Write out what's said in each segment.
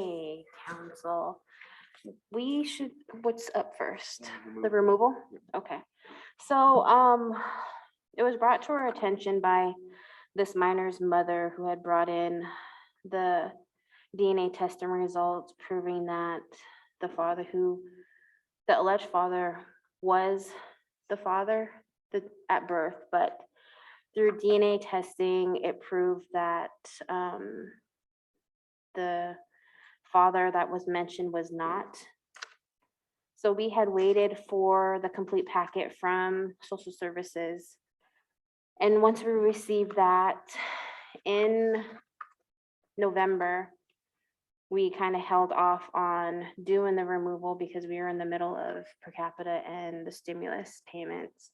Hey, council, what's up first? The removal? Okay. So, it was brought to our attention by this minor's mother who had brought in the DNA testing results proving that the the alleged father was the father at birth, but through DNA testing, it proved that, the father that was mentioned was not. So we had waited for the complete packet from social services. And once we received that in November, we kind of held off on doing the removal because we were in the middle of per capita and the stimulus payments.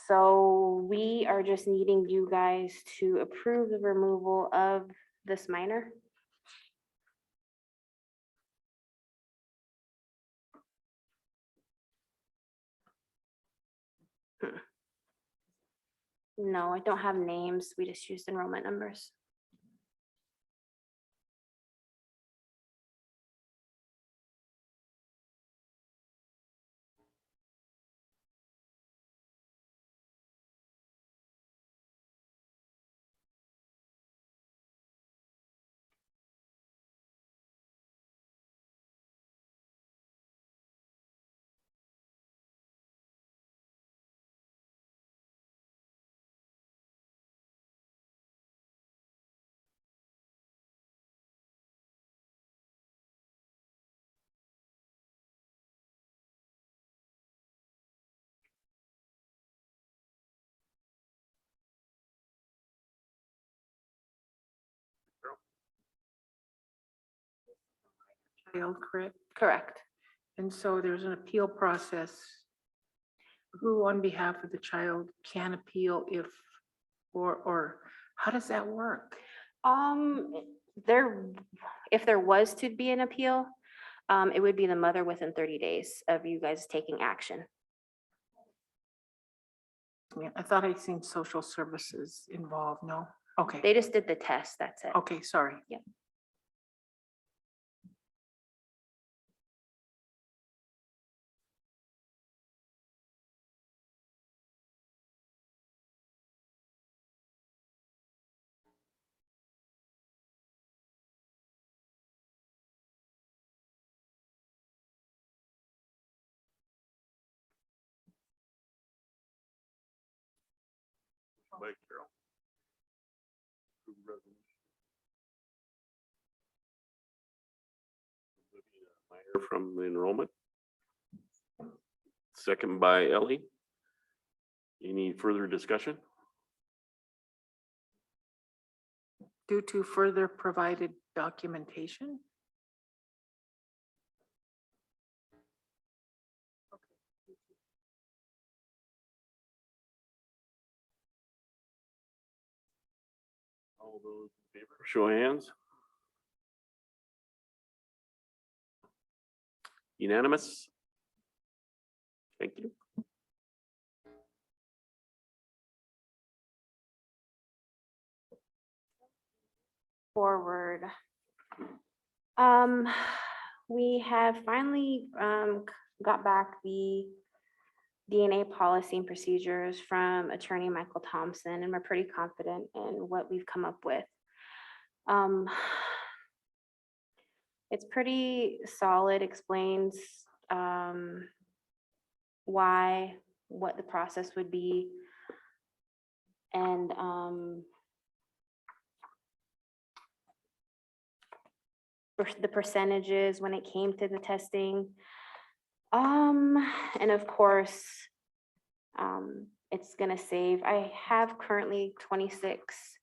So we are just needing you guys to approve the removal of this minor. No, I don't have names. We just used enrollment numbers. Child, correct? Correct. And so there's an appeal process. Who on behalf of the child can appeal or how does that work? If there was to be an appeal, it would be the mother within 30 days of you guys taking action. Yeah, I thought I'd seen social services involved, no? Okay, They just did the test, that's it. okay, sorry. Yep. By Carol. Approve resolution. Minor from the enrollment. Second by Ellie. Any further discussion? Due to further provided documentation? All those in favor, show of hands. Unanimous. Thank you. Forward. We have finally got back the DNA policy and procedures from Attorney Michael Thompson, and we're pretty confident in what we've come up with. It's pretty solid, explains why, what the process would be, and the percentages when it came to the testing. And of course, it's gonna save, I have currently 26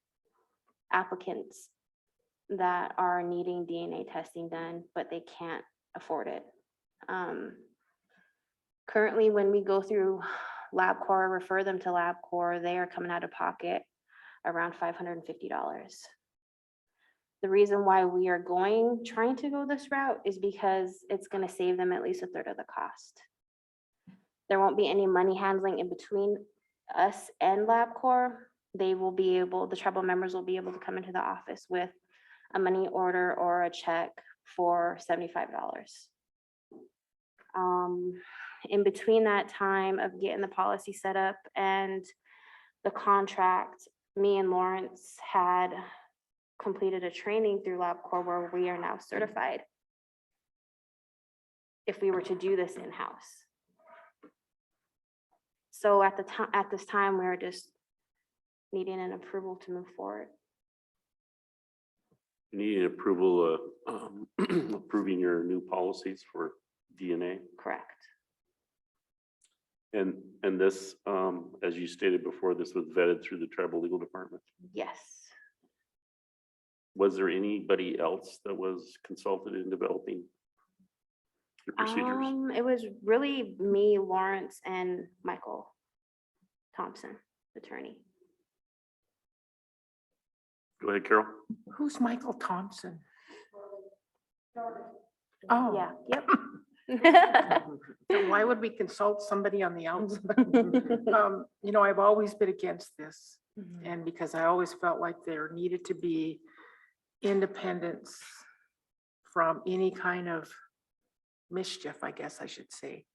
applicants that are needing DNA testing done, but they can't afford it. Currently, when we go through LabCorp, refer them to LabCorp, they are coming out of pocket around $550. The reason why we are trying to go this route is because it's gonna save them at least a third of the cost. There won't be any money handling in between us and LabCorp. They will be able, the tribal members will be able to come into the office with a money order or a check for $75. In between that time of getting the policy set up and the contract, me and Lawrence had completed a training through LabCorp where we are now certified if we were to do this in-house. So at this time, we were just needing an approval to move forward. You need an approval, approving your new policies for DNA. Correct. And this, as you stated before, this was vetted through the tribal legal department. Yes. Was there anybody else that was consulted in developing the procedures? It was really me, Lawrence, and Michael Thompson, attorney. Go ahead, Carol. Who's Michael Thompson? Oh. Yeah, yep. So why would we consult somebody on the outside? You know, I've always been against this, and because I always felt like there needed to be independence from any kind of mischief, I guess I should say.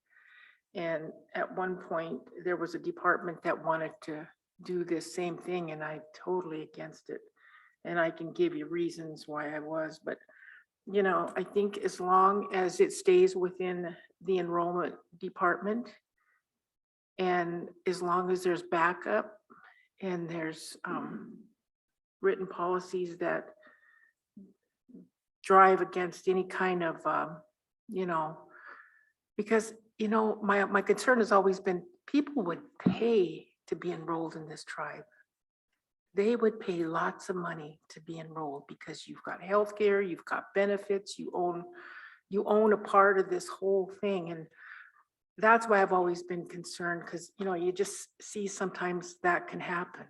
And at one point, there was a department that wanted to do this same thing, and I totally against it. And I can give you reasons why I was, but you know, I think as long as it stays within the enrollment department, and as long as there's backup and there's written policies that drive against any kind of, you know, because, you know, my concern has always been people would pay to be enrolled in this tribe. They would pay lots of money to be enrolled because you've got healthcare, you've got benefits, you own a part of this whole thing. And that's why I've always been concerned, because, you know, you just see sometimes that can happen.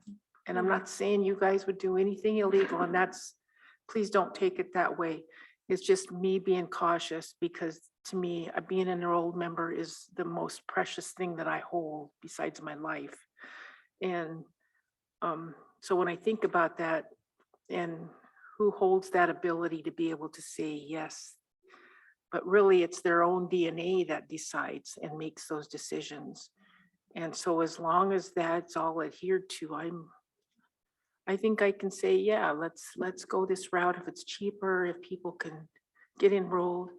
And I'm not saying you guys would do anything illegal, and that's, please don't take it that way. It's just me being cautious, because to me, being an enrolled member is the most precious thing that I hold besides my life. And so when I think about that, and who holds that ability to be able to say yes, but really it's their own DNA that decides and makes those decisions. And so as long as that's all adhered to, I think I can say, yeah, let's go this route. If it's cheaper, if people can get enrolled,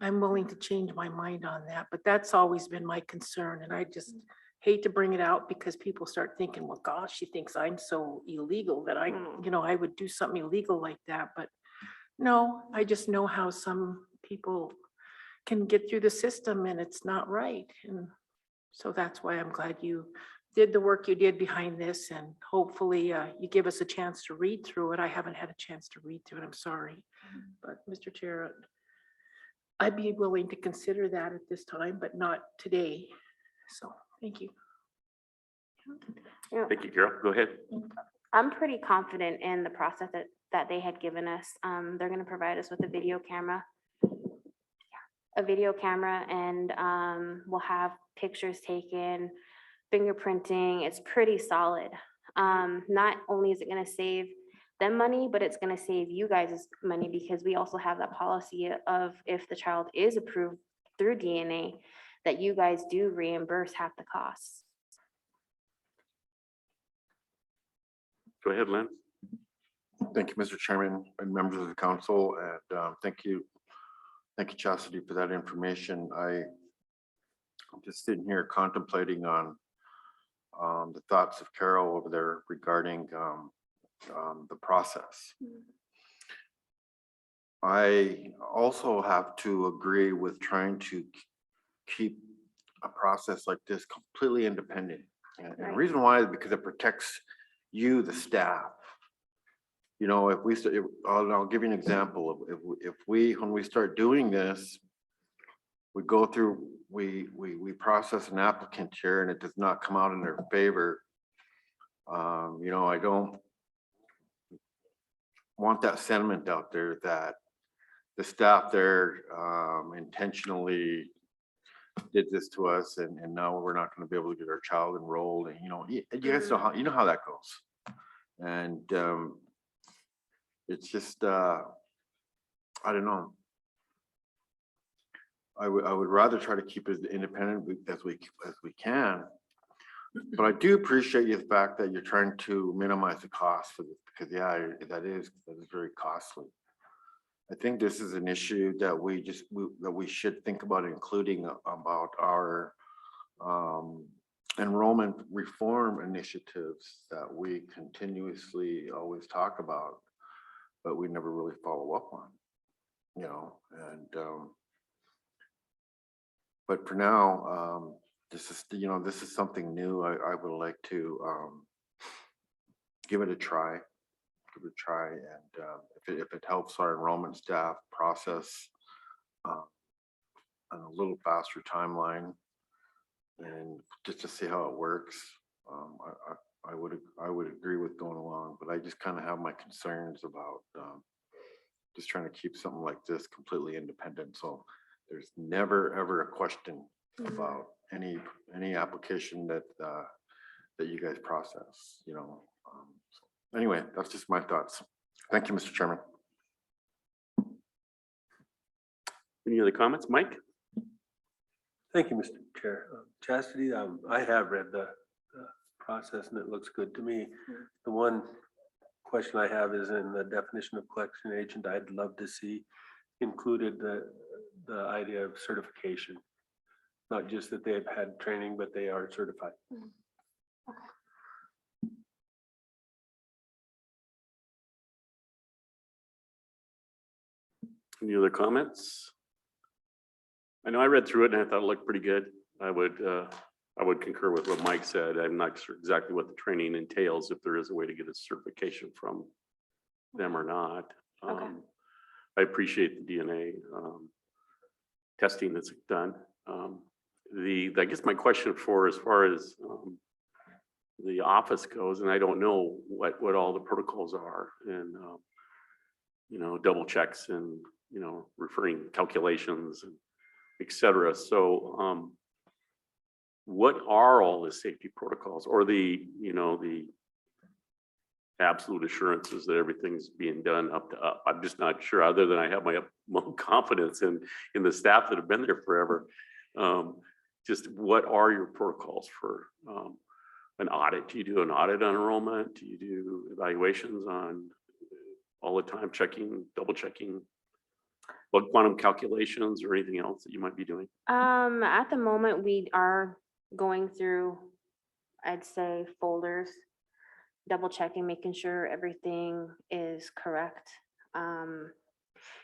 I'm willing to change my mind on that. But that's always been my concern. And I just hate to bring it out, because people start thinking, well, gosh, she thinks I'm so illegal that you know, I would do something illegal like that. But no, I just know how some people can get through the system and it's not right. And so that's why I'm glad you did the work you did behind this, and hopefully you give us a chance to read through it. I haven't had a chance to read through it, I'm sorry. But Mr. Chair, I'd be willing to consider that at this time, but not today. So, thank you. Yeah. Thank you, Carol. Go ahead. I'm pretty confident in the process that they had given us. They're gonna provide us with a video camera. And we'll have pictures taken, fingerprinting. It's pretty solid. Not only is it gonna save them money, but it's gonna save you guys money, because we also have that policy of, if the child is approved through DNA, that you guys do reimburse half the costs. Go ahead, Lynn. Thank you, Mr. Chairman and members of the council, and thank you, Chastity, for that information. I'm just sitting here contemplating on the thoughts of Carol over there regarding the process. I also have to agree with trying to keep a process like this completely independent. And the reason why is because it protects you, the staff. You know, if we, I'll give you an example. If we, when we start doing this, we go through, we process an applicant here and it does not come out in their favor. You know, I don't want that sentiment out there that the staff there intentionally did this to us, and now we're not going to be able to get our child enrolled. And you know, you guys know how, you know how that goes. And it's just, I don't know. I would rather try to keep it as independent as we can. But I do appreciate the fact that you're trying to minimize the cost for this, because yeah, that is very costly. I think this is an issue that we should think about including about our enrollment reform initiatives that we continuously always talk about, but we never really follow up on, you know, and but for now, this is something new. I would like to give it a try. And if it helps our enrollment staff process on a little faster timeline, and just to see how it works, I would agree with going along. But I just kind of have my concerns about just trying to keep something like this completely independent. So there's never ever a question about any application that you guys process, you know. So anyway, that's just my thoughts. Thank you, Mr. Chairman. Any other comments, Mike? Thank you, Mr. Chair. Chastity, I have read the process and it looks good to me. The one question I have is in the definition of collection agent. I'd love to see included the idea of certification. Not just that they've had training, but they are certified. Any other comments? I know I read through it and I thought it looked pretty good. I would concur with what Mike said. I'm not sure exactly what the training entails, if there is a way to get a certification from them or not. Okay. I appreciate the DNA testing that's done. I guess my question for as far as the office goes, and I don't know what all the protocols are, and you know, double checks and, you know, referring calculations and et cetera. So what are all the safety protocols, or the, you know, the absolute assurances that everything's being done up to up? I'm just not sure, other than I have my utmost confidence in the staff that have been there forever. Just what are your protocols for an audit? Do you do an audit on enrollment? Do you do evaluations on all the time, checking, double checking, what quantum calculations or anything else that you might be doing? At the moment, we are going through, I'd say, folders, double checking, making sure everything is correct.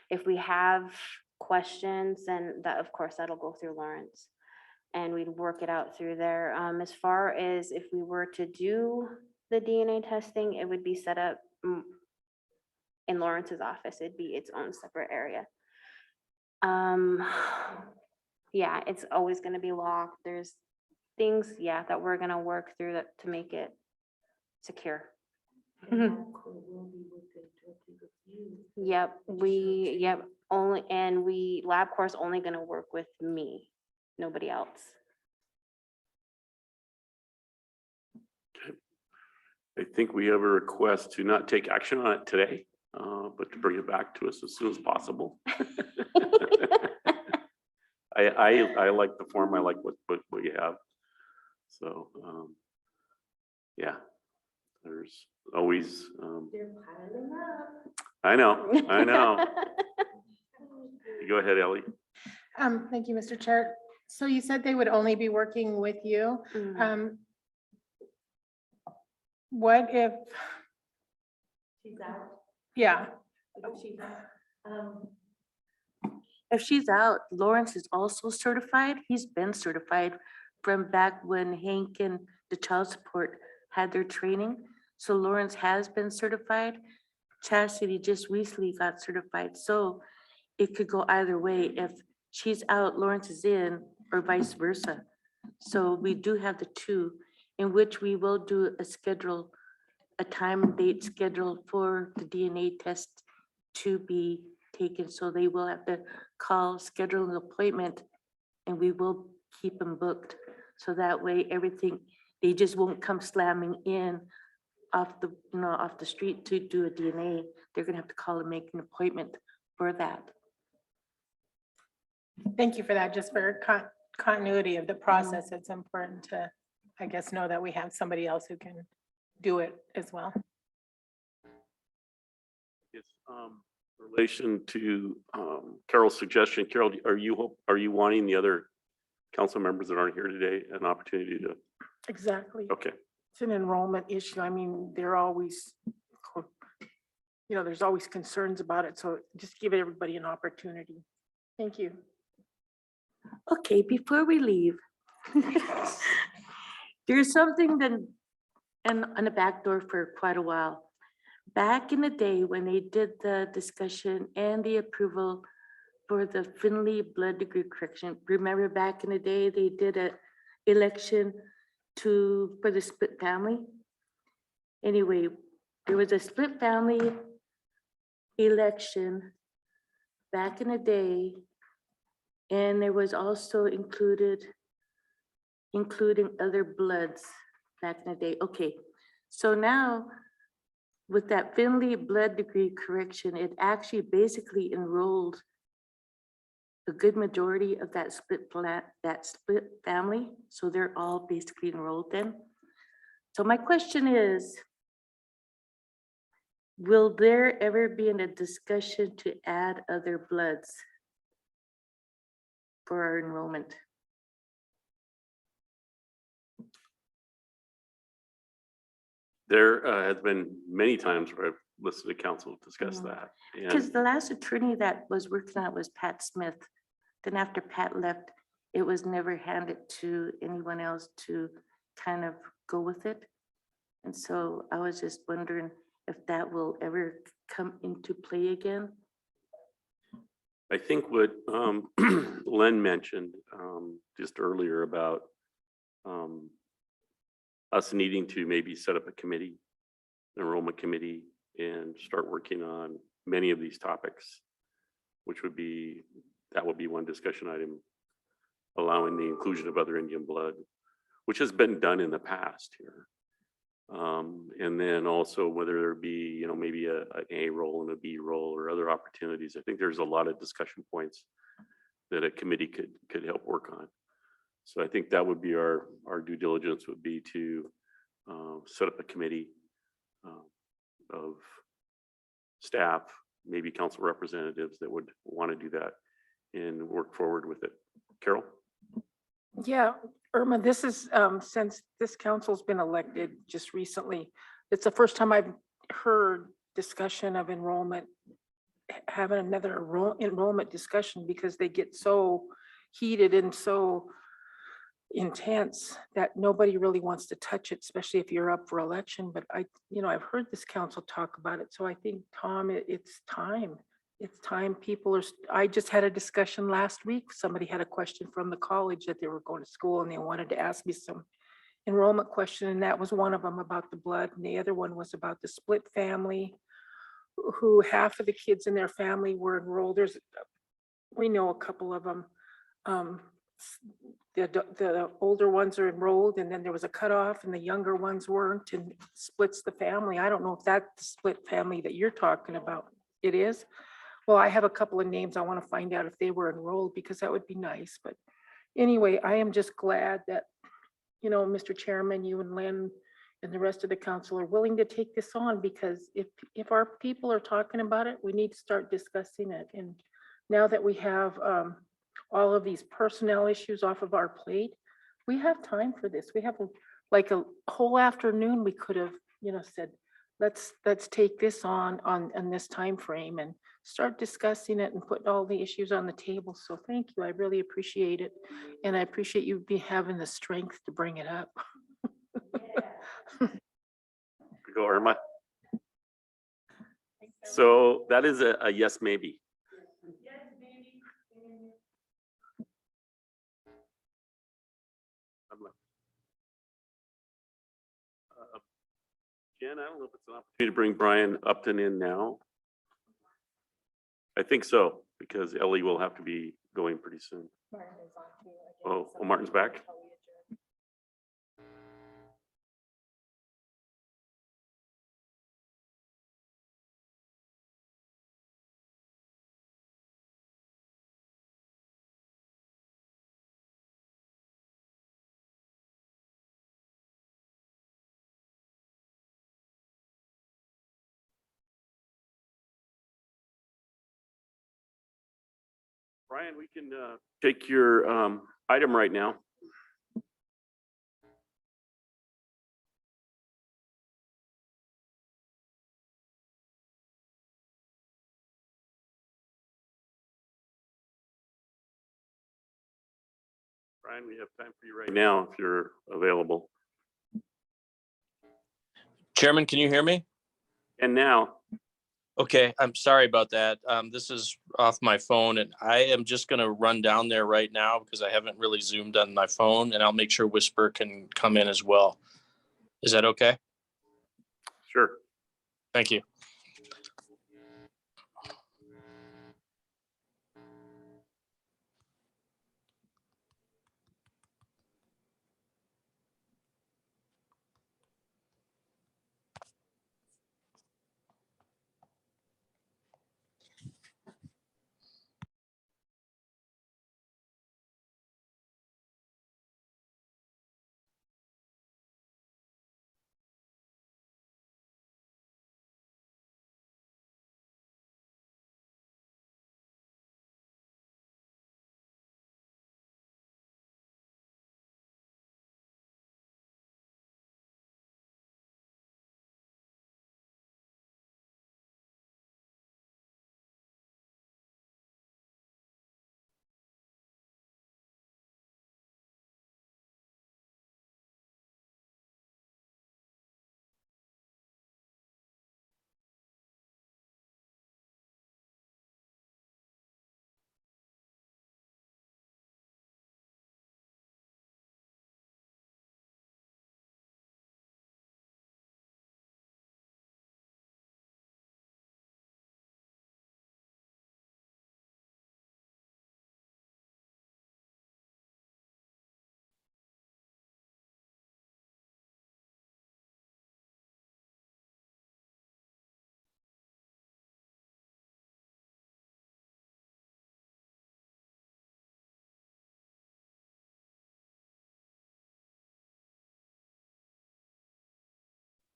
If we have questions, then that, of course, that'll go through Lawrence and we'd work it out through there. As far as if we were to do the DNA testing, it would be set up in Lawrence's office. It'd be its own separate area. Yeah, it's always going to be locked. There's things, yeah, that we're going to work through that to make it secure. Yep, only, and LabCorp's only going to work with me, nobody else. I think we have a request to not take action on it today, but to bring it back to us as soon as possible. I like the form. I like what you have. So, yeah, there's always, I know. Go ahead, Ellie. Thank you, Mr. Chair. So you said they would only be working with you. Mhm. What if, She's out. yeah, If she's out, Lawrence is also certified. He's been certified from back when Hank and the child support had their training. So Lawrence has been certified. Chastity just recently got certified. So it could go either way. If she's out, Lawrence is in, or vice versa. So we do have the two, in which we will do a time and date scheduled for the DNA test to be taken. So they will have to schedule an appointment, and we will keep them booked. So that way everything, they just won't come slamming in off the, off the street to do a DNA, they're gonna have to call and make an appointment for that. Thank you for that. Just for continuity of the process, it's important to, I guess, know that we have somebody else who can do it as well. Yes, relation to Carol's suggestion, Carol, are you wanting the other council members that aren't here today an opportunity to, Exactly. okay. It's an enrollment issue. I mean, they're always, there's always concerns about it. So just give everybody an opportunity. Thank you. Okay, before we leave, there's something that, and on the back door for quite a while. Back in the day when they did the discussion and the approval for the Finley blood degree correction, remember back in the day, they did a election for the split family? Anyway, there was a split family election back in the day. And there was also including other bloods back in the day. Okay, so now with that Finley blood degree correction, it actually basically enrolled a good majority of that split family. So they're all basically enrolled then. So my question is, will there ever be a discussion to add other bloods for our enrollment? There has been many times where I've listened to council discuss that. Because And the last attorney that was working on it was Pat Smith. Then after Pat left, it was never handed to anyone else to kind of go with it. And so I was just wondering if that will ever come into play again. I think what Len mentioned just earlier about us needing to maybe set up a committee, enrollment committee, and start working on many of these topics, which would be, that would be one discussion item, allowing the inclusion of other Indian blood, which has been done in the past here. And then also whether there be, maybe an A role and a B role or other opportunities. I think there's a lot of discussion points that a committee could help work on. So I think that would be our due diligence would be to set up a committee of staff, maybe council representatives that would want to do that and work forward with it. Carol? Yeah, Irma, this is, since this council's been elected just recently, it's the first time I've heard discussion of enrollment, having another enrollment discussion, because they get so heated and so intense that nobody really wants to touch it, especially if you're up for election. But I've heard this council talk about it. So I think, Tom, it's time. It's time people are, I just had a discussion last week. Somebody had a question from the college that they were going to school and they wanted to ask me some enrollment question. And that was one of them about the blood. And the other one was about the split family, who half of the kids in their family were enrolled. We know a couple of them. The older ones are enrolled, and then there was a cutoff and the younger ones weren't, and splits the family. I don't know if that's the split family that you're talking about. It is? Well, I have a couple of names. I want to find out if they were enrolled, because that would be nice. But anyway, I am just glad that, Mr. Chairman, you and Lynn and the rest of the council are willing to take this on, because if our people are talking about it, we need to start discussing it. And now that we have all of these personnel issues off of our plate, we have time for this. We have like a whole afternoon. We could have, said, let's take this on this time frame and start discussing it and put all the issues on the table. So thank you. I really appreciate it. And I appreciate you having the strength to bring it up. Go, Irma. So that is a yes, maybe. Jen, I don't know if it's an opportunity to bring Brian Upton in now. I think so, because Ellie will have to be going pretty soon. Oh, Martin's back? Brian, we can take your item right now. Brian, we have time for you right now if you're available. Chairman, can you hear me? And now, Okay, I'm sorry about that. This is off my phone and I am just gonna run down there right now because I haven't really zoomed on my phone and I'll make sure Whisper can come in as well. Is that okay? sure. Thank you.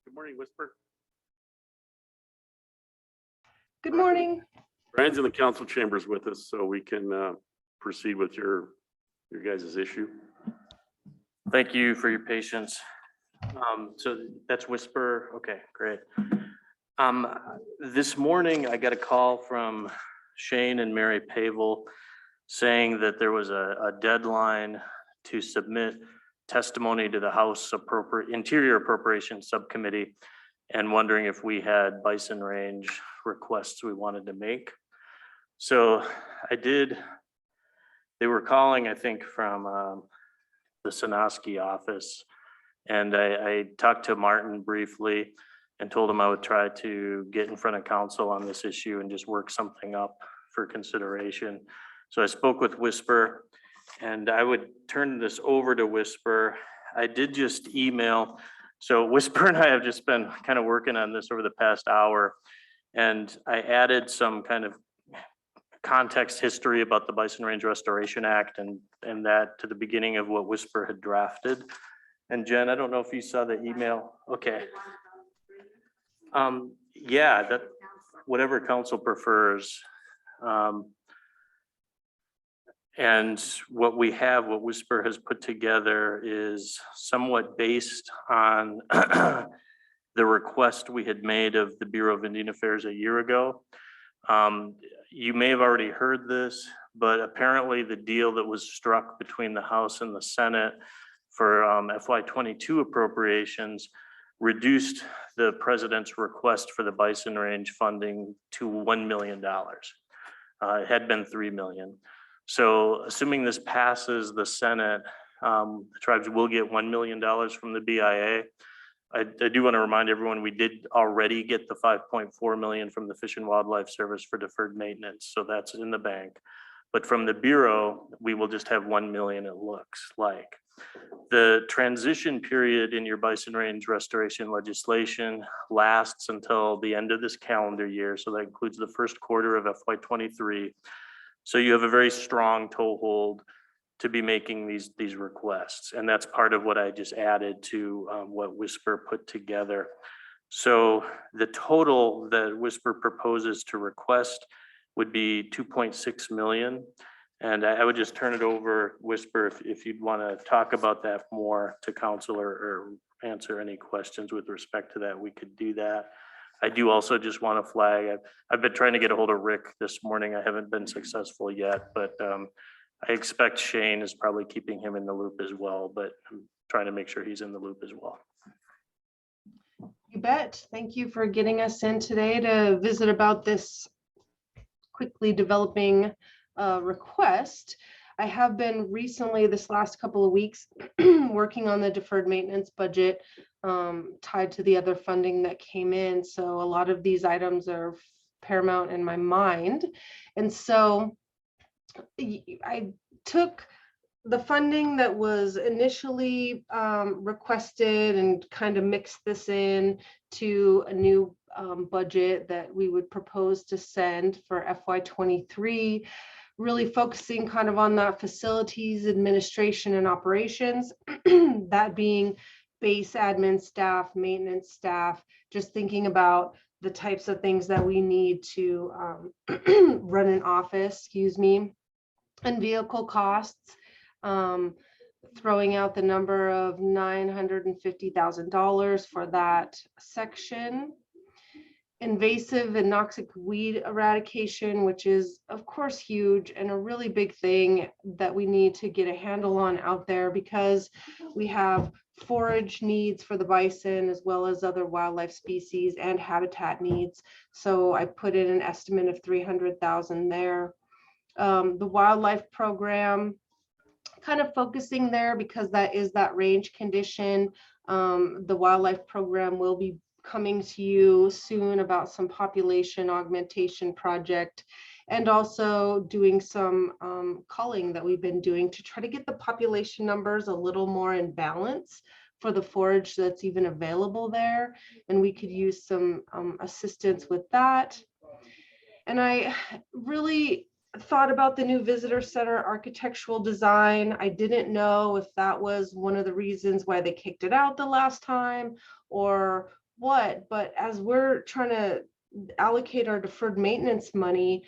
Good morning, Whisper. Good morning. Brian's in the council chambers with us, so we can proceed with your guys' issue. Thank you for your patience. So that's Whisper. Okay, great. This morning I got a call from Shane and Mary Pavel saying that there was a deadline to submit testimony to the House Interior Appropriations Subcommittee and wondering if we had bison range requests we wanted to make. So I did. They were calling, I think, from the Sinoski office. And I talked to Martin briefly and told him I would try to get in front of council on this issue and just work something up for consideration. So I spoke with Whisper and I would turn this over to Whisper. I did just email. So Whisper and I have just been kind of working on this over the past hour. And I added some kind of context history about the Bison Range Restoration Act and that to the beginning of what Whisper had drafted. And Jen, I don't know if you saw the email. Okay. Yeah, that whatever council prefers. And what Whisper has put together is somewhat based on the request we had made of the Bureau of Indian Affairs a year ago. You may have already heard this, but apparently the deal that was struck between the House and the Senate for FY22 appropriations reduced the president's request for the Bison Range funding to $1 million. It had been 3 million. So assuming this passes the Senate, the tribes will get $1 million from the BIA. I do want to remind everyone, we did already get the 5.4 million from the Fish and Wildlife Service for deferred maintenance. So that's in the bank. But from the Bureau, we will just have 1 million, it looks like. The transition period in your Bison Range restoration legislation lasts until the end of this calendar year. So that includes the first quarter of FY23. So you have a very strong toehold to be making these requests. And that's part of what I just added to what Whisper put together. So the total that Whisper proposes to request would be 2.6 million. And I would just turn it over, Whisper, if you'd want to talk about that more to council or answer any questions with respect to that, we could do that. I do also just want to flag, I've been trying to get a hold of Rick this morning. I haven't been successful yet, but I expect Shane is probably keeping him in the loop as well, but I'm trying to make sure he's in the loop as well. You bet. Thank you for getting us in today to visit about this quickly developing request. I have been recently, this last couple of weeks, working on the deferred maintenance budget tied to the other funding that came in. So a lot of these items are paramount in my mind. And so I took the funding that was initially requested and kind of mixed this in to a new budget that we would propose to send for FY23, really focusing kind of on that facilities, administration, and operations, that being base admin staff, maintenance staff, just thinking about the types of things that we need to run an office, excuse me, and vehicle costs. Throwing out the number of $950,000 for that section. Invasive and noxic weed eradication, which is of course huge and a really big thing that we need to get a handle on out there, because we have forage needs for the bison as well as other wildlife species and habitat needs. So I put in an estimate of 300,000 there. The wildlife program, kind of focusing there because that is that range condition. The wildlife program will be coming to you soon about some population augmentation project, and also doing some culling that we've been doing to try to get the population numbers a little more in balance for the forage that's even available there. And we could use some assistance with that. And I really thought about the new visitor center architectural design. I didn't know if that was one of the reasons why they kicked it out the last time or what, but as we're trying to allocate our deferred maintenance money,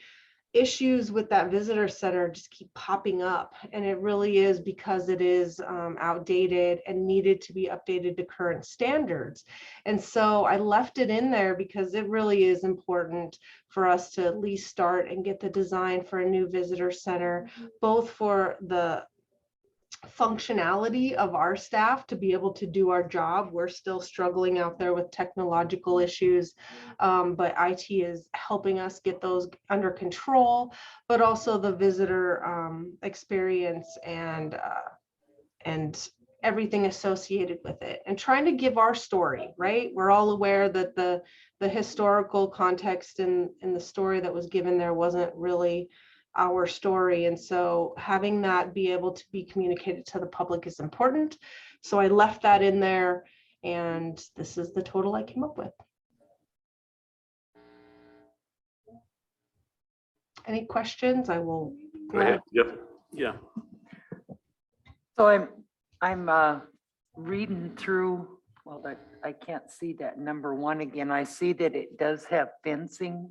issues with that visitor center just keep popping up. And it really is because it is outdated and needed to be updated to current standards. And so I left it in there because it really is important for us to at least start and get the design for a new visitor center, both for the functionality of our staff to be able to do our job. We're still struggling out there with technological issues, but IT is helping us get those under control, but also the visitor experience and everything associated with it, and trying to give our story, right? We're all aware that the historical context in the story that was given there wasn't really our story. And so having that be able to be communicated to the public is important. So I left that in there, and this is the total I came up with. Any questions? I will. Go ahead. Yep. Yeah. So I'm reading through, well, I can't see that number one again. I see that it does have fencing.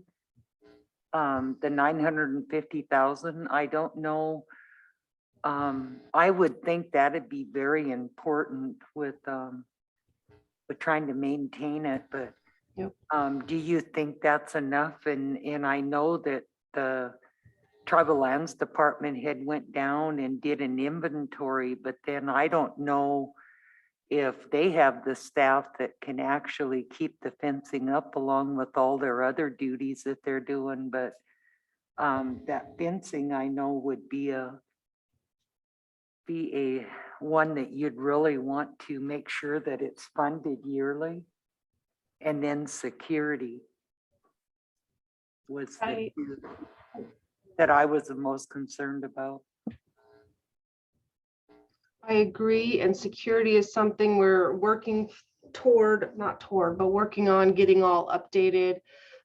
The 950,000, I don't know. I would think that'd be very important with trying to maintain it, but Yep. Do you think that's enough? And I know that the Tribal Lands Department had went down and did an inventory, but then I don't know if they have the staff that can actually keep the fencing up along with all their other duties that they're doing. But that fencing I know would be a one that you'd really want to make sure that it's funded yearly. And then security was the two that I was the most concerned about. I agree, and security is something we're working working on getting all updated.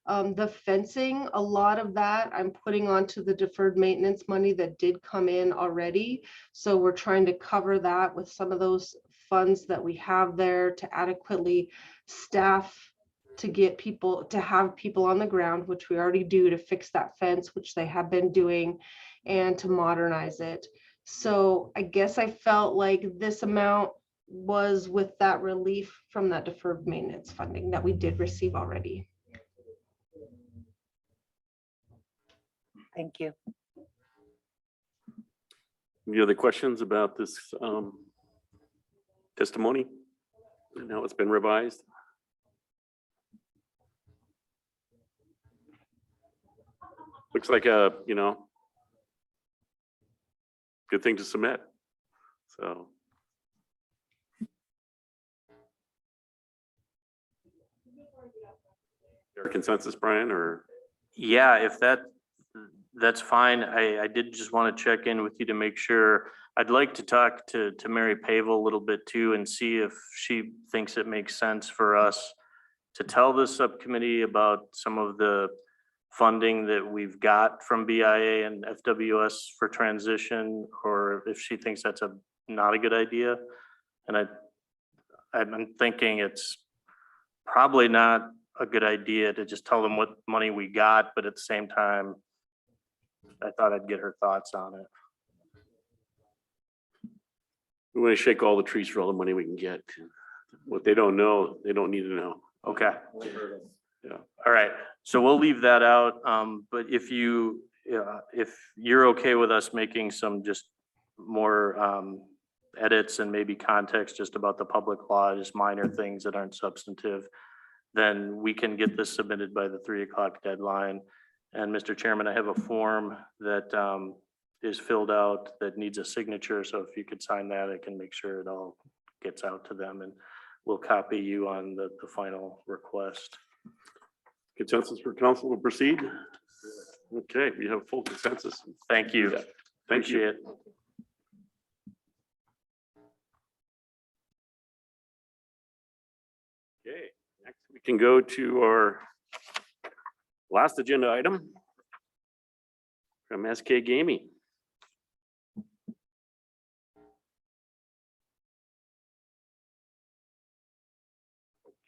The fencing, a lot of that I'm putting onto the deferred maintenance money that did come in already. So we're trying to cover that with some of those funds that we have there to adequately staff, to get people, to have people on the ground, which we already do, to fix that fence, which they have been doing. and to modernize it. So I guess I felt like this amount was with that relief from that deferred maintenance funding that we did receive already. Thank you. Any other questions about this testimony and how it's been revised? Looks like a, good thing to submit. So. Your consensus, Brian, or? Yeah, if that's fine. I did just want to check in with you to make sure. I'd like to talk to Mary Pavel a little bit too and see if she thinks it makes sense for us to tell the subcommittee about some of the funding that we've got from BIA and FWS for transition, or if she thinks that's not a good idea. And I'm thinking it's probably not a good idea to just tell them what money we got, but at the same time, I thought I'd get her thoughts on it. We want to shake all the trees for all the money we can get. What they don't know, they don't need to know. Okay. Yeah. All right. So we'll leave that out. But if you're okay with us making some just more edits and maybe context just about the public law, just minor things that aren't substantive, then we can get this submitted by the 3 o'clock deadline. And Mr. Chairman, I have a form that is filled out that needs a signature. So if you could sign that, I can make sure it all gets out to them, and we'll copy you on the final request. Consensus for council to proceed? Okay, we have full consensus. Thank you. Yeah. Thank you. Appreciate it. Okay, next we can go to our last agenda item from SK Gaming.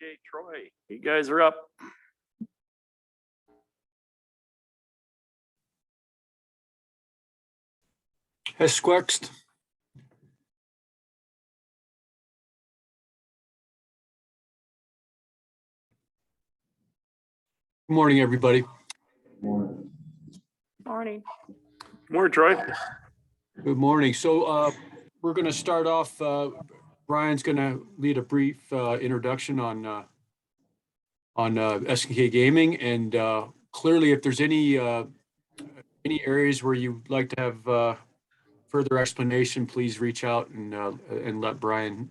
Okay, Troy, you guys are up. Esquext. Good morning, everybody. Morning. Morning, Troy. Good morning. So we're going to start off. Brian's going to lead a brief introduction on SKK Gaming, and clearly, if there's any areas where you'd like to have further explanation, please reach out and let Brian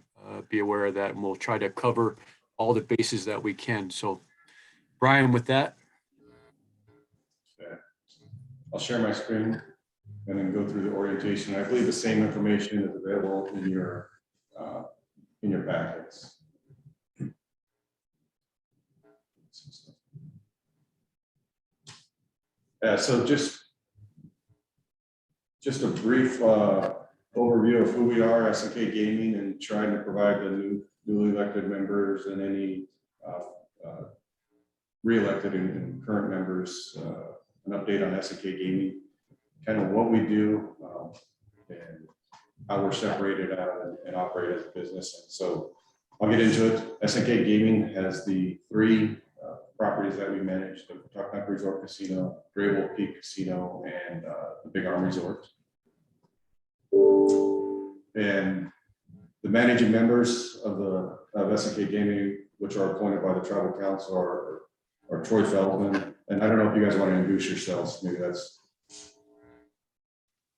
be aware of that, and we'll try to cover all the bases that we can. So, Brian, with that. Okay. I'll share my screen and then go through the orientation. I believe the same information is available in your packets. So just a brief overview of who we are, SNK Gaming, and trying to provide the newly elected members and any re-elected and current members an update on SNK Gaming, kind of what we do and how we're separated out and operate as a business. And so I'll get into it. SNK Gaming has the 3 properties that we manage: the Tucknut Resort Casino, Grable Peak Casino, and the Big Arm Resort. And the managing members of SNK Gaming, which are appointed by the tribal council, are Troy Feldman. And I don't know if you guys want to introduce yourselves. Maybe that's.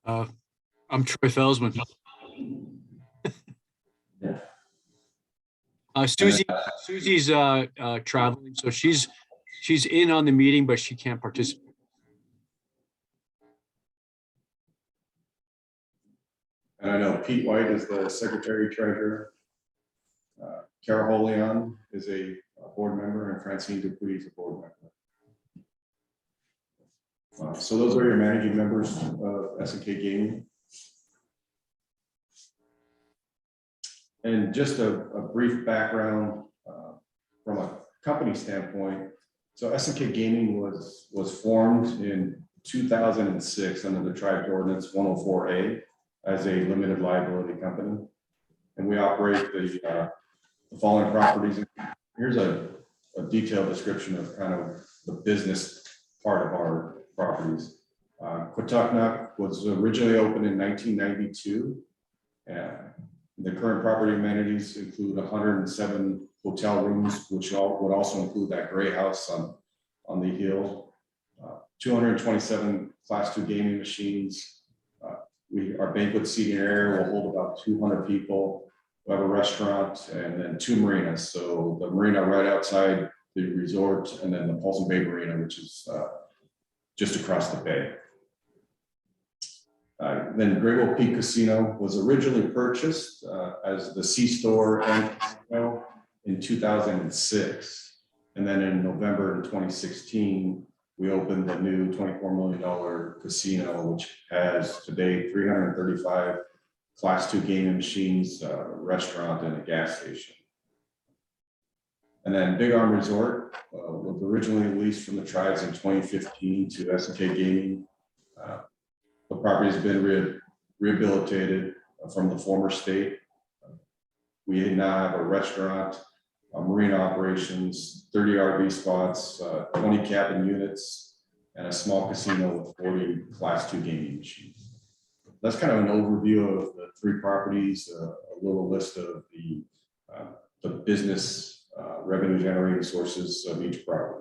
I'm Troy Felsman. Susie's traveling, so she's in on the meeting, but she can't participate. And I know Pete White is the secretary treasurer. Kara Holion is a board member, and Francine Dupuy is a board member. So those are your managing members of SNK Gaming. And just a brief background from a company standpoint. So SNK Gaming was formed in 2006 under the tribe ordinance 104A as a limited liability company. And we operate the following properties. Here's a detailed description of kind of the business part of our properties. Quatucknuck was originally opened in 1992. The current property amenities include 107 hotel rooms, which would also include that gray house on the hill. 227 Class II gaming machines. Our banquet seating area will hold about 200 people. We have a restaurant and then 2 marinas. So the marina right outside the resort, and then the Paulson Bay Marina, which is just across the bay. Then Grable Peak Casino was originally purchased as the C-Store and casino in 2006. And then in November of 2016, we opened the new $24 million casino, which has today 335 Class II gaming machines, a restaurant, and a gas station. And then Big Arm Resort was originally leased from the tribes in 2015 to SNK Gaming. The property has been rehabilitated from the former state. We now have a restaurant, marina operations, 30 RV spots, 20 cabin units, and a small casino with 40 Class II gaming machines. That's kind of an overview of the 3 properties, a little list of the business revenue generating sources of each property.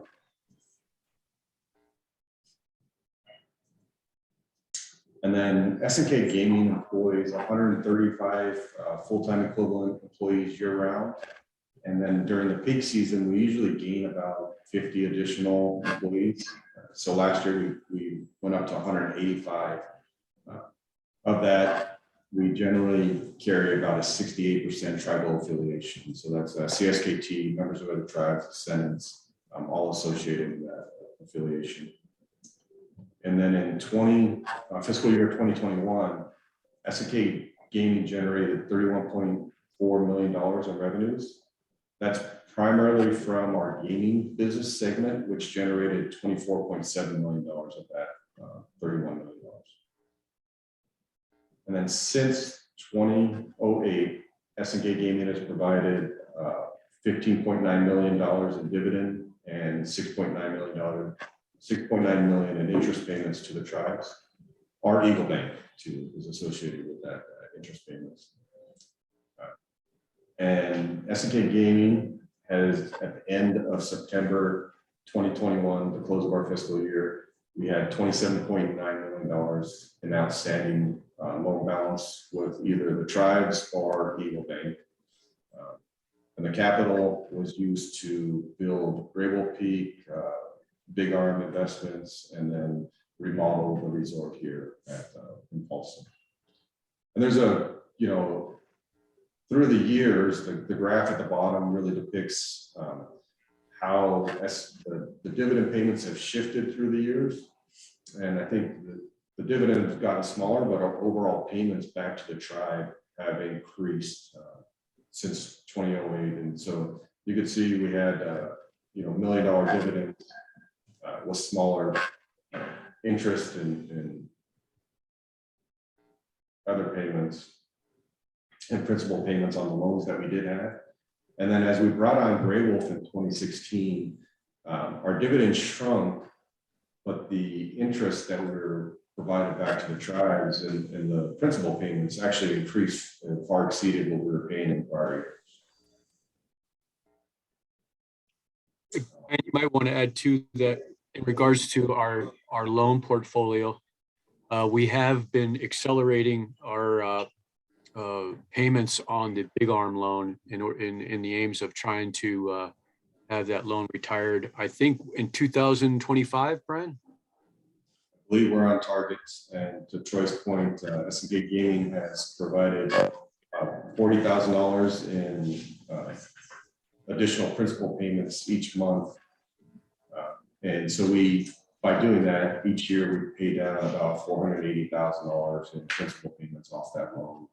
And then SNK Gaming employs 135 full-time equivalent employees year-round. And then during the peak season, we usually gain about 50 additional employees. So last year we went up to 185. Of that, we generally carry about a 68% tribal affiliation. So that's CSKT, members of other tribes, descendants, all associated with that affiliation. And then in fiscal year 2021, SNK Gaming generated $31.4 million in revenues. That's primarily from our gaming business segment, which generated $24.7 million of that $31 million. And then since 2008, SNK Gaming has provided $15.9 million in dividend and $6.9 million in interest payments to the tribes. Our Eagle Bank too is associated with that interest payments. And SNK Gaming has, at the end of September 2021, the close of our fiscal year, we had $27.9 million in outstanding loan balance with either the tribes or Eagle Bank. And the capital was used to build Grable Peak, Big Arm investments, and then remodel the resort here in Paulson. And there's through the years, the graph at the bottom really depicts how the dividend payments have shifted through the years. And I think the dividend has gotten smaller, but our overall payments back to the tribe have increased since 2008. And so you can see we had $1 million dividends with smaller interest and other payments and principal payments on the loans that we did have. And then as we brought on Gray Wolf in 2016, our dividends shrunk, but the interest that were provided back to the tribes and the principal payments actually increased and far exceeded what we were paying in prior years. And you might want to add too that in regards to our loan portfolio, we have been accelerating our payments on the Big Arm loan in the aims of trying to have that loan retired, I think in 2025, Brian? I believe we're on target, and to Troy's point, SNK Gaming has provided $40,000 in additional principal payments each month. And so by doing that, each year we pay down about $480,000 in principal payments off that loan.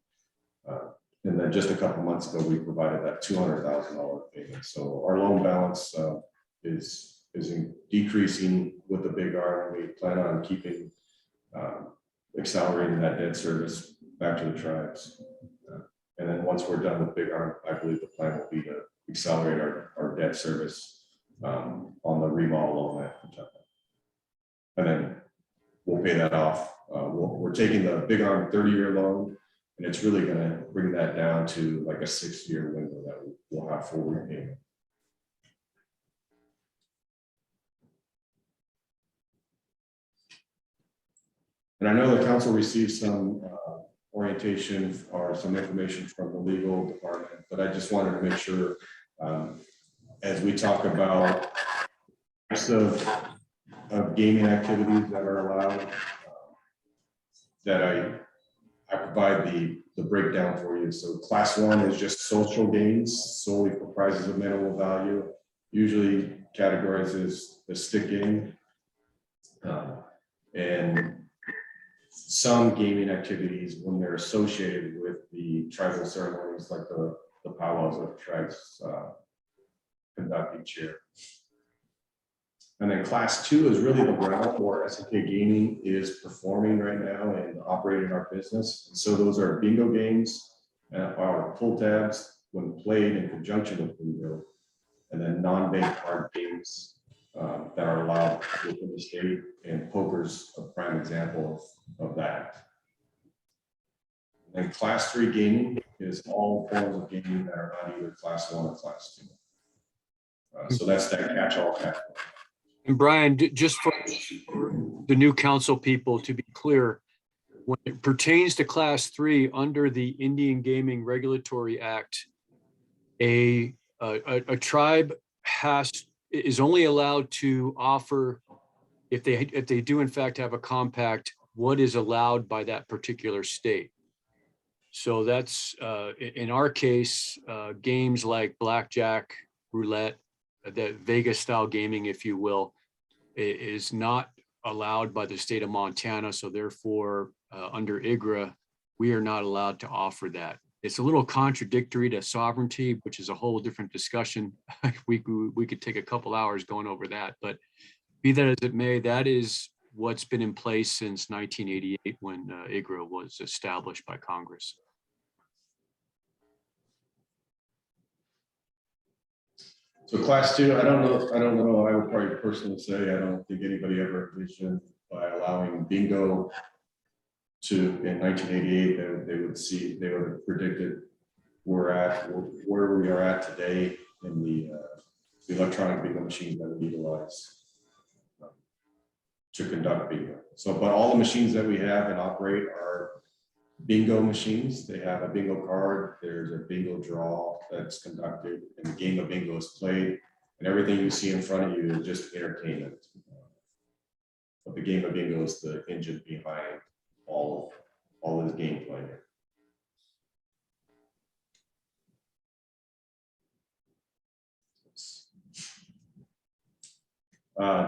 And then just a couple months ago, we provided that $200,000 payment. So our loan balance is decreasing with the big arm. We plan on keeping, accelerating that debt service back to the tribes. And then once we're done with big arm, I believe the plan will be to accelerate our debt service on the remodel on that. And then we'll pay that off. We're taking the big arm 30-year loan, and it's really gonna bring that down to like a 6-year window that we'll have full repayment. And I know the council received some orientation or some information from the legal department, but I just wanted to make sure as we talk about types of gaming activities that are allowed, that I provide the breakdown for you. So class 1 is just social games, solely for prizes of minimal value, usually categorized as a stick game. And some gaming activities, when they're associated with the tribal ceremonies, like the powwows that the tribes conduct each year. And then class 2 is really the realm where SNK Gaming is performing right now and operating our business. And so those are bingo games, our pull tabs when played in conjunction with bingo, and then non-bank card games that are allowed within the state, and poker's a prime example of that. And class 3 gaming is all forms of gaming that are not either class 1 or class 2. So that's that catch-all category. And Brian, just for the new council people to be clear, when it pertains to class 3 under the Indian Gaming Regulatory Act, a tribe is only allowed to offer, if they do in fact have a compact, what is allowed by that particular state. So that's in our case, games like blackjack, roulette, that Vegas style gaming, if you will, is not allowed by the state of Montana. So therefore, under IGRA, we are not allowed to offer that. It's a little contradictory to sovereignty, which is a whole different discussion. We could take a couple hours going over that, but be that as it may, that is what's been in place since 1988 when IGRA was established by Congress. So class 2, I don't know. I would probably personally say, I don't think anybody ever envisioned by allowing bingo in 1988, they would have predicted where we are at today in the electronic bingo machines that we utilize to conduct bingo. So, but all the machines that we have and operate are bingo machines. They have a bingo card, there's a bingo draw that's conducted, and the game of bingo is played, and everything you see in front of you is just entertainment. But the game of bingo is the engine behind all this gameplay.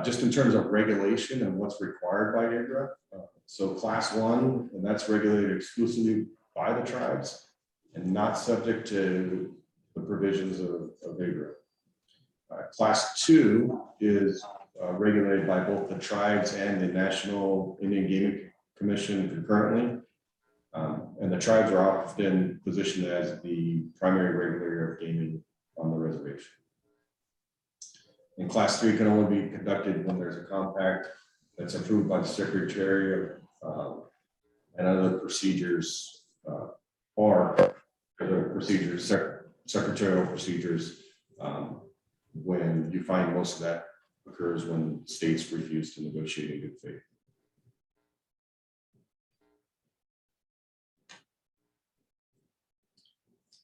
Just in terms of regulation and what's required by IGRA. So class 1, and that's regulated exclusively by the tribes and not subject to the provisions of IGRA. Class 2 is regulated by both the tribes and the National Indian Gaming Commission concurrently. And the tribes are often positioned as the primary regulator of gaming on the reservation. And class 3 can only be conducted when there's a compact that's approved by the Secretary of and other procedures or other procedures, secretarial procedures, when you find most of that occurs when states refuse to negotiate in good faith.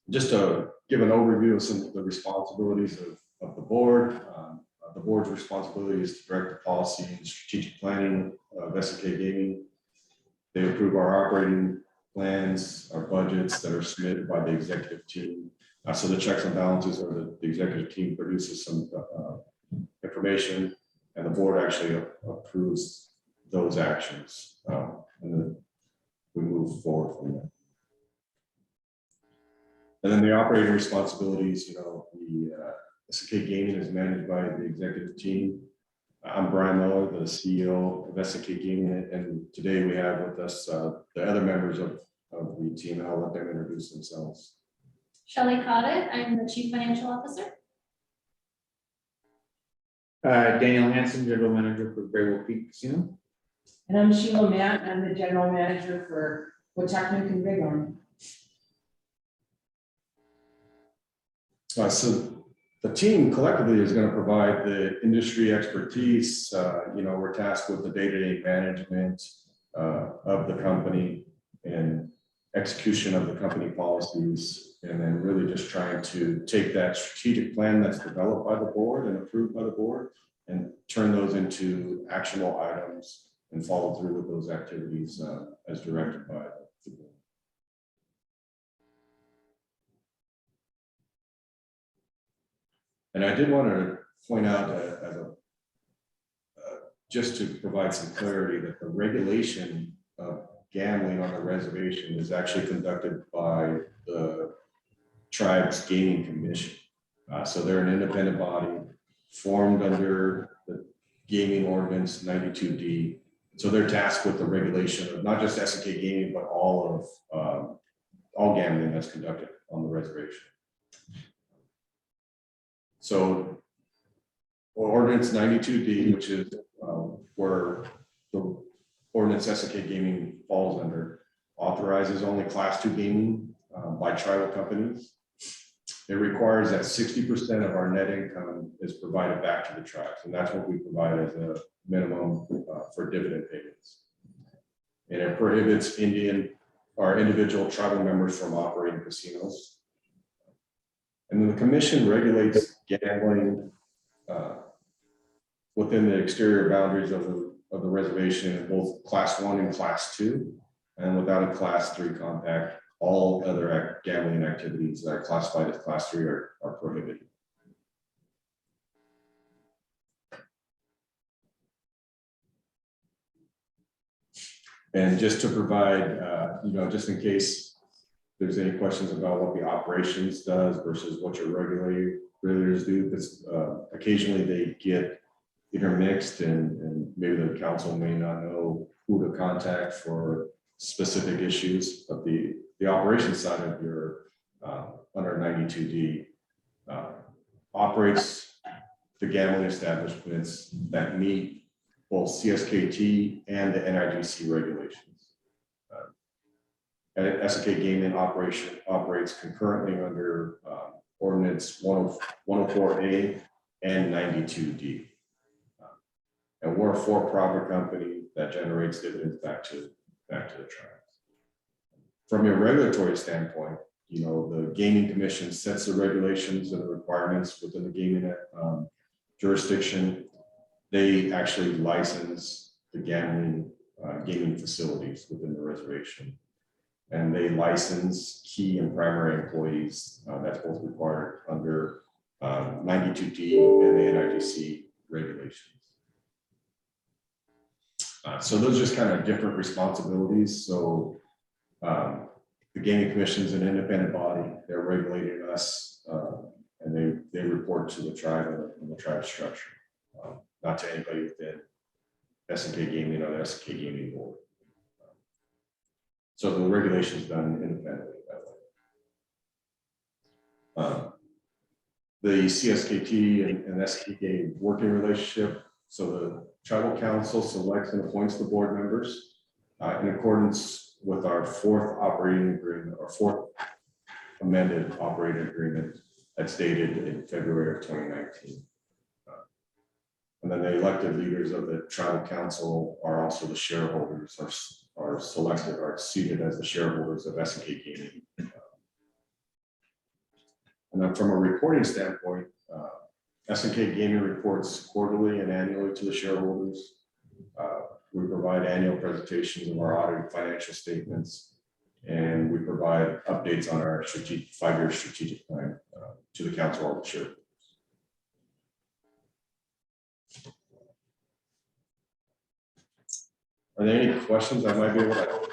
Just to give an overview of some of the responsibilities of the board. The board's responsibility is to direct the policy and strategic planning of SNK Gaming. They approve our operating plans, our budgets that are submitted by the executive team. So the checks and balances are the executive team produces some information, and the board actually approves those actions. And then we move forward from there. And then the operating responsibilities, the SNK Gaming is managed by the executive team. I'm Brian Miller, the CEO of SKT Gaming, and today we have with us the other members of the team. I'll let them introduce themselves. Shelley Cotted, I'm the Chief Financial Officer. Daniel Hanson, General Manager for Grayville Peak Casino. And I'm Sheila Matt, I'm the General Manager for Wachacnook and Bighorn. So the team collectively is going to provide the industry expertise. We're tasked with the day-to-day management of the company and execution of the company policies, and then really just trying to take that strategic plan that's developed by the board and approved by the board and turn those into actionable items and follow through with those activities as directed by the board. And I did want to point out just to provide some clarity that the regulation of gambling on the reservation is actually conducted by the tribe's gaming commission. So they're an independent body formed under the gaming ordinance 92D. So they're tasked with the regulation of not just SK gaming, but all gambling that's conducted on the reservation. So ordinance 92D, which is where the ordinance SK gaming falls under, authorizes only class 2 gaming by tribal companies. It requires that 60% of our net income is provided back to the tribes, and that's what we provide as a minimum for dividend payments. And it prohibits individual tribal members from operating casinos. And then the commission regulates gambling within the exterior boundaries of the reservation in both class 1 and class 2, and without a class 3 compact, all other gambling activities that are classified as class 3 are prohibited. And just to provide, just in case there's any questions about what the operations does versus what your regulators do, because occasionally they get intermixed and maybe the council may not know who to contact for specific issues. But the operations side of your under 92D operates the gambling establishments that meet both CSKT and the NIGC regulations. SK Gaming operates concurrently under ordinance 104A and 92D. And we're a for-profit company that generates dividends back to the tribes. From a regulatory standpoint, the gaming commission sets the regulations and the requirements within the gaming jurisdiction. They actually license the gaming facilities within the reservation. And they license key and primary employees. That's both required under 92D and the NIGC regulations. So those are just kind of different responsibilities. So the gaming commission is an independent body. They're regulating us, and they report to the tribe and the tribe structure, not to anybody within SK Gaming or the SK Gaming board. So the regulation is done independently that way. The CSKT and SK Gaming working relationship. So the tribal council selects and appoints the board members in accordance with our fourth operating agreement, or fourth amended operating agreement that's dated in February of 2019. And then the elected leaders of the tribal council are also the shareholders, are selected, are seated as the shareholders of SK Gaming. And then from a reporting standpoint, SK Gaming reports quarterly and annually to the shareholders. We provide annual presentations of our audited financial statements, and we provide updates on our five-year strategic plan to the council of the shareholders. Are there any questions I might be able to ask?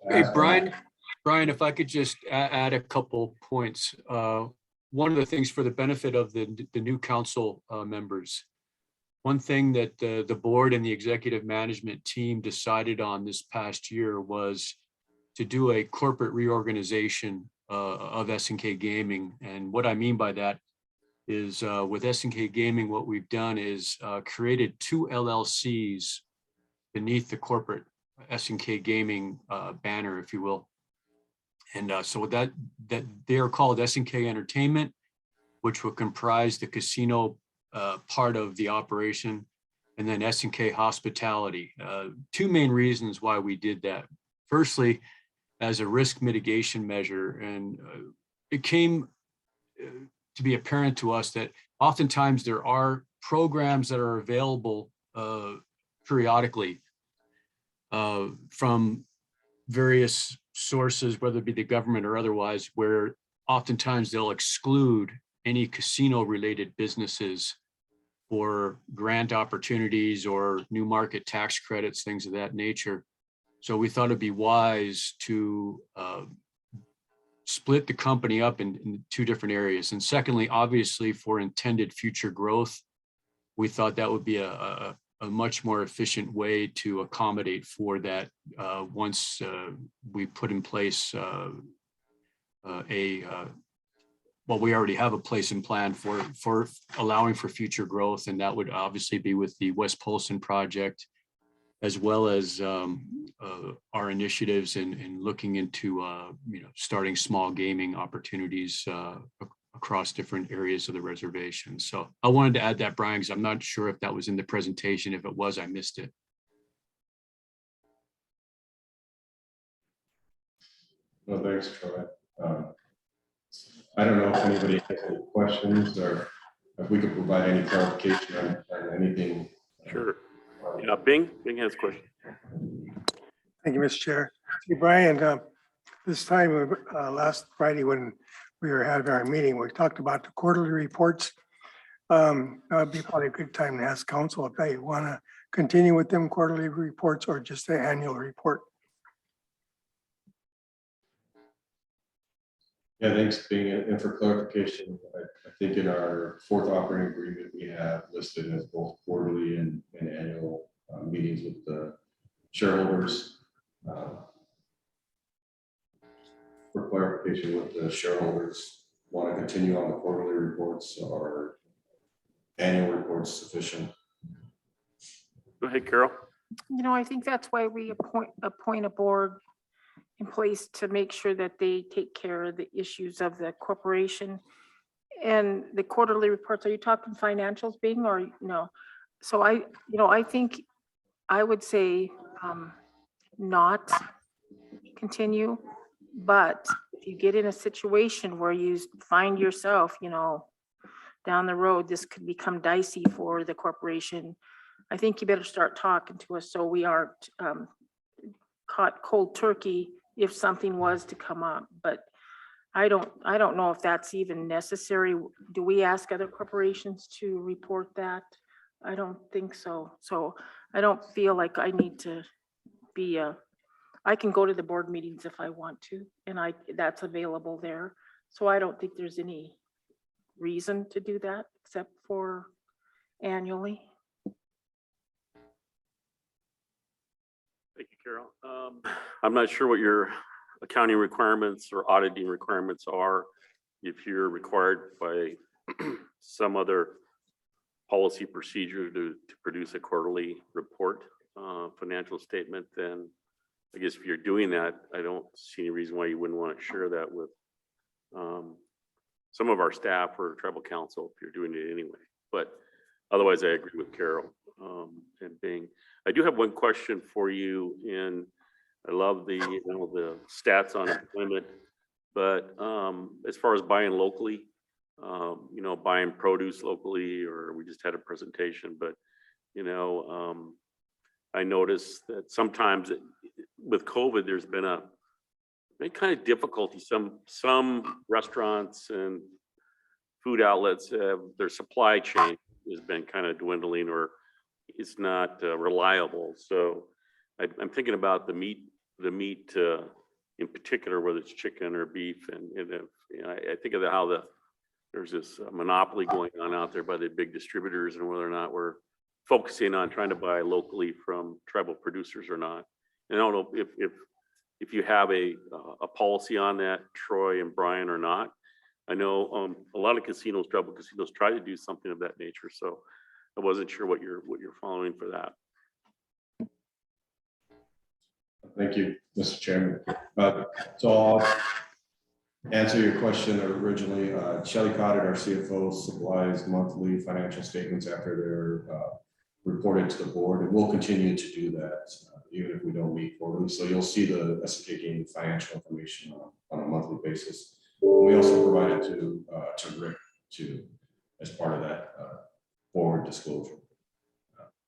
Hey, Brian, if I could just add a couple points. One of the things for the benefit of the new council members, one thing that the board and the executive management team decided on this past year was to do a corporate reorganization of SNK Gaming. And what I mean by that is with SNK Gaming, what we've done is created 2 LLCs beneath the corporate SNK Gaming banner, if you will. And so that they are called SNK Entertainment, which will comprise the casino part of the operation, and then SNK Hospitality. 2 main reasons why we did that. Firstly, as a risk mitigation measure, and it came to be apparent to us that oftentimes there are programs that are available periodically from various sources, whether it be the government or otherwise, where oftentimes they'll exclude any casino related businesses for grant opportunities or new market tax credits, things of that nature. So we thought it'd be wise to split the company up in 2 different areas. And secondly, obviously for intended future growth, we thought that would be a much more efficient way to accommodate for that once we put in place well, we already have a place and plan for allowing for future growth, and that would obviously be with the West Polson project, as well as our initiatives in looking into starting small gaming opportunities across different areas of the reservation. So I wanted to add that, Brian, because I'm not sure if that was in the presentation. If it was, I missed it. No, thanks, Troy. I don't know if anybody has any questions or if we could provide any clarification on anything. Sure. Yeah, Bing has a question. Thank you, Mr. Chair. Hey, Brian, this time, last Friday when we were having our meeting, we talked about the quarterly reports. That would be probably a good time to ask council if they want to continue with them quarterly reports or just the annual report. Yeah, thanks, Bing. And for clarification, I think in our 4th operating agreement, we have listed as both quarterly and annual meetings with the shareholders. For clarification, with the shareholders want to continue on the quarterly reports or annual reports sufficient? Go ahead, Carol. I think that's why we appoint a board in place to make sure that they take care of the issues of the corporation. And the quarterly reports, are you talking financials, Bing, or no? So I think I would say not continue, but if you get in a situation where you find yourself, down the road, this could become dicey for the corporation, I think you better start talking to us so we aren't caught cold turkey if something was to come up. But I don't know if that's even necessary. Do we ask other corporations to report that? I don't think so. So I don't feel like I need to be I can go to the board meetings if I want to, and that's available there. So I don't think there's any reason to do that except for annually. Thank you, Carol. I'm not sure what your accounting requirements or auditing requirements are. If you're required by some other policy procedure to produce a quarterly report, financial statement, then I guess if you're doing that, I don't see any reason why you wouldn't want to share that with some of our staff or tribal council if you're doing it anyway. But otherwise, I agree with Carol and Bing. I do have one question for you, and I love the the stats on employment, but as far as buying locally, buying produce locally, or we just had a presentation, but I noticed that sometimes with COVID, there's been a kind of difficulty. Some restaurants and food outlets have their supply chain has been kind of dwindling, or it's not reliable. So I'm thinking about the meat in particular, whether it's chicken or beef, and I think of how there's this monopoly going on out there by the big distributors, and whether or not we're focusing on trying to buy locally from tribal producers or not. And I don't know if you have a policy on that, Troy and Brian, or not. I know a lot of casinos, tribal casinos, try to do something of that nature. So I wasn't sure what you're following for that. Thank you, Mr. Chairman. So I'll answer your question originally. Shelley Coddard, our CFO, supplies monthly financial statements after they're reported to the board, and we'll continue to do that even if we don't meet quarterly. So you'll see the SK Gaming financial information on a monthly basis. We also provide it to Rick as part of that forward disclosure.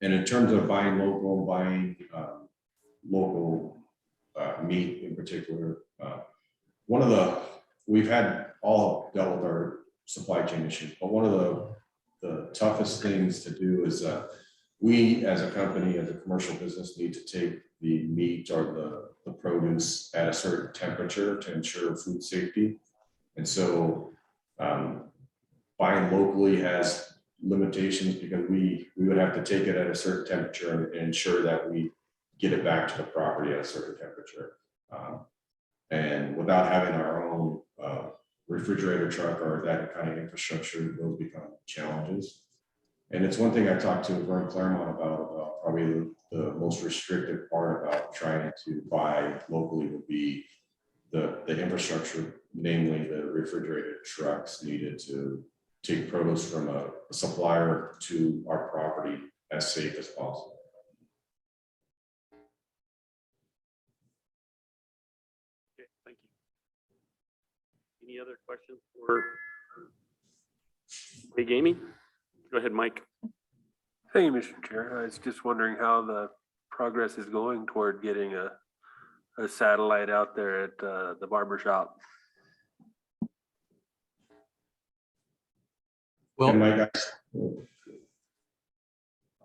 And in terms of buying local, local meat in particular, we've had all dealt with our supply chain issues, but one of the toughest things to do is we as a company, as a commercial business, need to take the meat or the produce at a certain temperature to ensure food safety. And so buying locally has limitations because we would have to take it at a certain temperature and ensure that we get it back to the property at a certain temperature. And without having our own refrigerator truck or that kind of infrastructure, those become challenges. And it's one thing I talked to Vern Claremont about probably the most restrictive part about trying to buy locally would be the infrastructure, namely the refrigerated trucks needed to take produce from a supplier to our property as safe as possible. Okay, thank you. Any other questions for gaming? Go ahead, Mike. Thank you, Mr. Chair. I was just wondering how the progress is going toward getting a satellite out there at the barber shop. Well, Mike,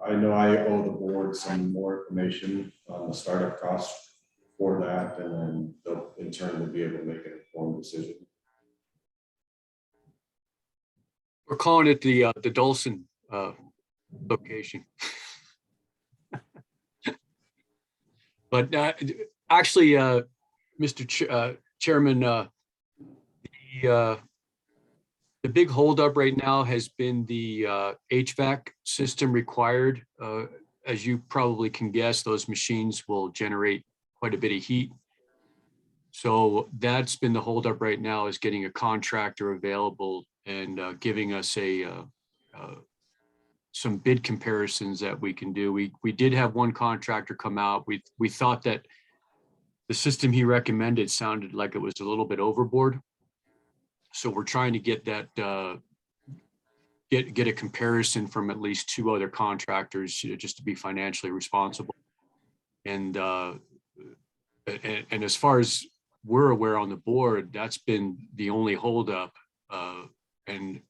I know I owe the board some more information on the startup costs for that, and then they'll in turn will be able to make an informed decision. We're calling it the Dawson location. But actually, Mr. Chairman, the big holdup right now has been the HVAC system required. As you probably can guess, those machines will generate quite a bit of heat. So that's been the holdup right now, is getting a contractor available and giving us some bid comparisons that we can do. We did have one contractor come out. We thought that the system he recommended sounded like it was a little bit overboard. So we're trying to get that get a comparison from at least two other contractors, just to be financially responsible. And as far as we're aware on the board, that's been the only holdup. And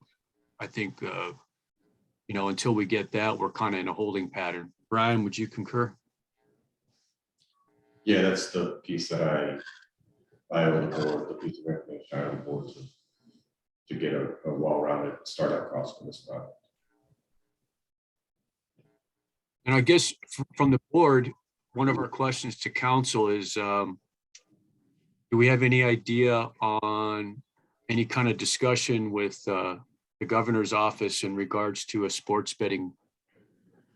I think until we get that, we're kind of in a holding pattern. Brian, would you concur? Yeah, that's the piece that I owe the board, the piece of information I owe the board to get a well-rounded startup cost for this project. And I guess from the board, one of our questions to council is, do we have any idea on any kind of discussion with the governor's office in regards to a sports betting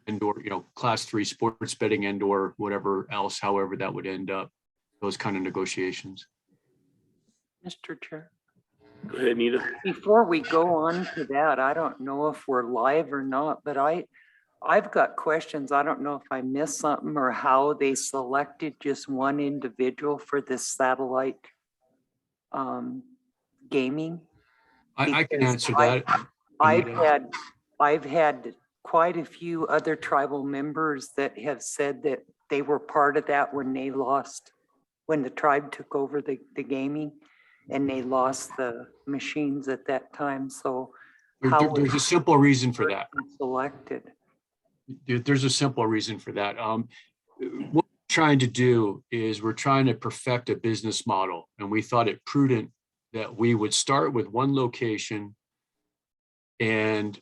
and/or, class 3 sports betting and/or whatever else, however that would end up, those kind of negotiations? Mr. Chair. Go ahead, Nita. Before we go on to that, I don't know if we're live or not, but I've got questions. I don't know if I missed something or how they selected just one individual for this satellite gaming. I can Because answer that. I've had quite a few other tribal members that have said that they were part of that when the tribe took over the gaming, and they lost the machines at that time. So There's a simple reason for that. Selected. There's a simple reason for that. What we're trying to do is we're trying to perfect a business model, and we thought it prudent that we would start with one location, and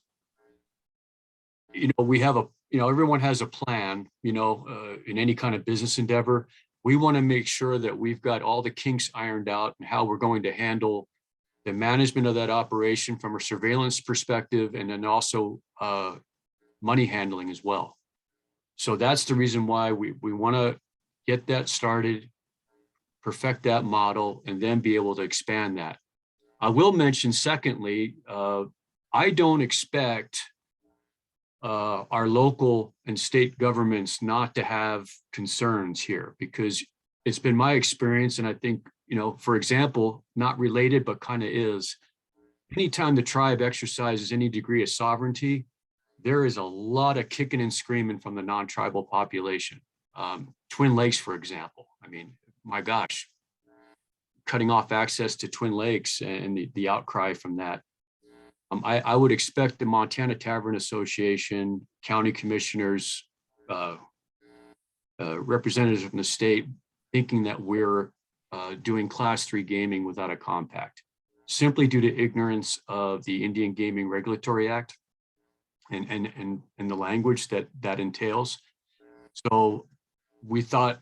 we have everyone has a plan, in any kind of business endeavor. We want to make sure that we've got all the kinks ironed out and how we're going to handle the management of that operation from a surveillance perspective, and then also money handling as well. So that's the reason why we want to get that started, perfect that model, and then be able to expand that. I will mention, secondly, I don't expect our local and state governments not to have concerns here, because it's been my experience, and I think, for example, not related, but kind of is, anytime the tribe exercises any degree of sovereignty, there is a lot of kicking and screaming from the non-tribal population. Twin Lakes, for example, I mean, my gosh, cutting off access to Twin Lakes and the outcry from that. I would expect the Montana Tavern Association, county commissioners, representatives from the state thinking that we're doing Class 3 gaming without a compact, simply due to ignorance of the Indian Gaming Regulatory Act and the language that entails. So we thought